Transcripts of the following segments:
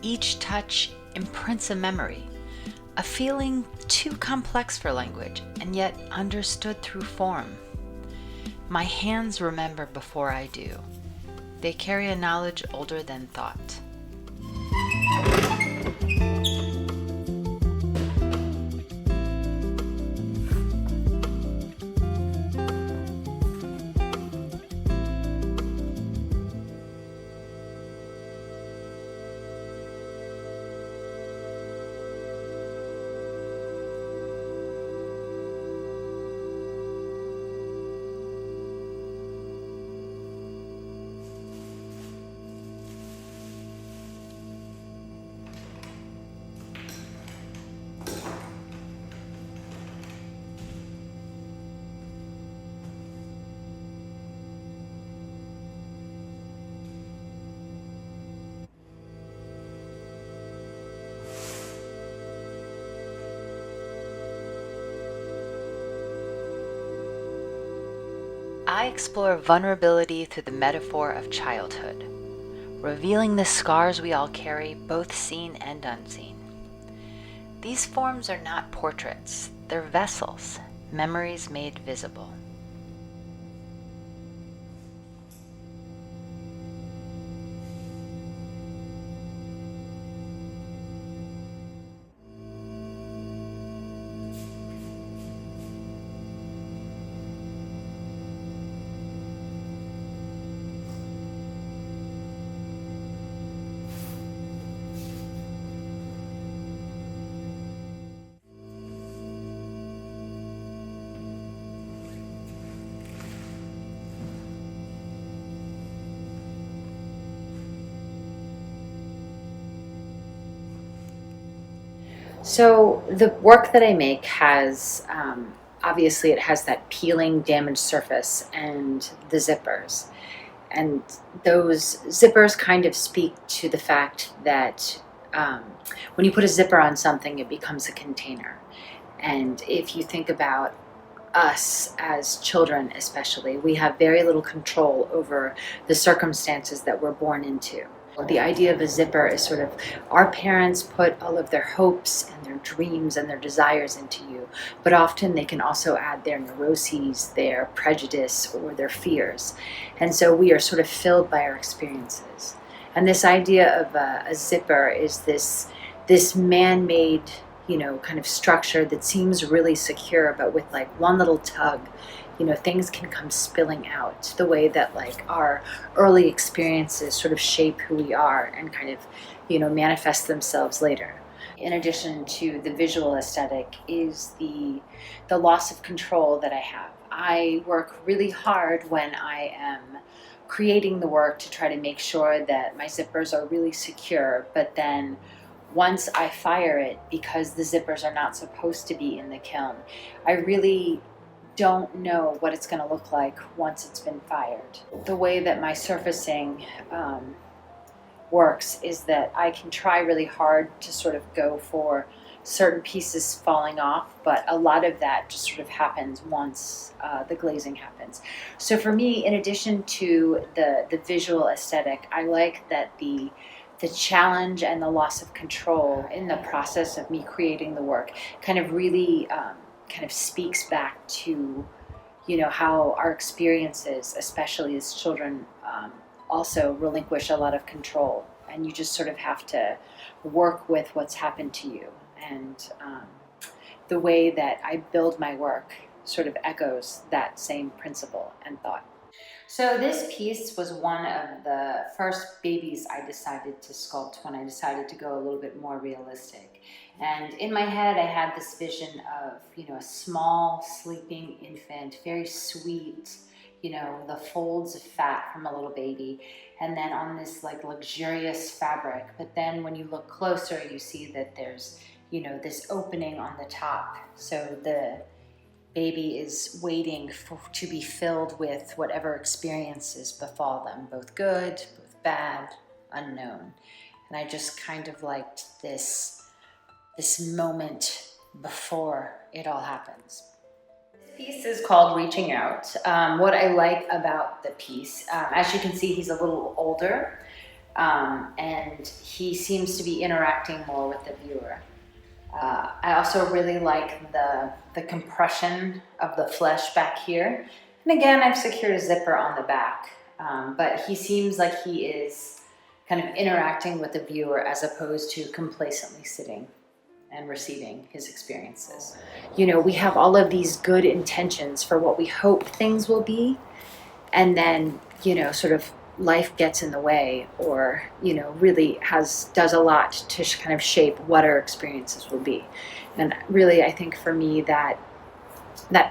Each touch imprints a memory, a feeling too complex for language and yet understood through form. My hands remember before I do. They carry a knowledge older than thought. I explore vulnerability through the metaphor of childhood, revealing the scars we all carry, both seen and unseen. These forms are not portraits, they're vessels, memories made visible. So the work that I make has, obviously it has that peeling damaged surface and the zippers. And those zippers kind of speak to the fact that when you put a zipper on something, it becomes a container. And if you think about us as children especially, we have very little control over the circumstances that we're born into. The idea of a zipper is sort of our parents put all of their hopes and their dreams and their desires into you, but often they can also add their neuroses, their prejudice, or their fears. And so we are sort of filled by our experiences. And this idea of a zipper is this man-made, kind of structure that seems really secure, but with like one little tug, things can come spilling out the way that like our early experiences sort of shape who we are and kind of, manifest themselves later. In addition to the visual aesthetic is the loss of control that I have. I work really hard when I am creating the work to try to make sure that my zippers are really secure, but then once I fire it, because the zippers are not supposed to be in the kiln, I really don't know what it's going to look like once it's been fired. The way that my surfacing works is that I can try really hard to sort of go for certain pieces falling off, but a lot of that just sort of happens once the glazing happens. So for me, in addition to the visual aesthetic, I like that the challenge and the loss of control in the process of me creating the work kind of really kind of speaks back to, how our experiences, especially as children, also relinquish a lot of control. And you just sort of have to work with what's happened to you. And the way that I build my work sort of echoes that same principle and thought. So this piece was one of the first babies I decided to sculpt when I decided to go a little bit more realistic. And in my head, I had this vision of, a small sleeping infant, very sweet, the folds of fat from a little baby, and then on this like luxurious fabric. But then when you look closer, you see that there's, this opening on the top. So the baby is waiting to be filled with whatever experiences befall them, both good, both bad, unknown. And I just kind of liked this moment before it all happens. This piece is called Reaching Out. What I like about the piece, as you can see, he's a little older. and he seems to be interacting more with the viewer. I also really like the compression of the flesh back here. And again, I've secured a zipper on the back, but he seems like he is kind of interacting with the viewer as opposed to complacently sitting and receiving his experiences. You know, we have all of these good intentions for what we hope things will be, and then, you know, sort of life gets in the way, or, you know, really does a lot to kind of shape what our experiences will be. And really, I think for me, that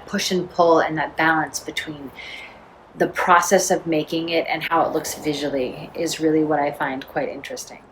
push and pull and that balance between the process of making it and how it looks visually is really what I find quite interesting.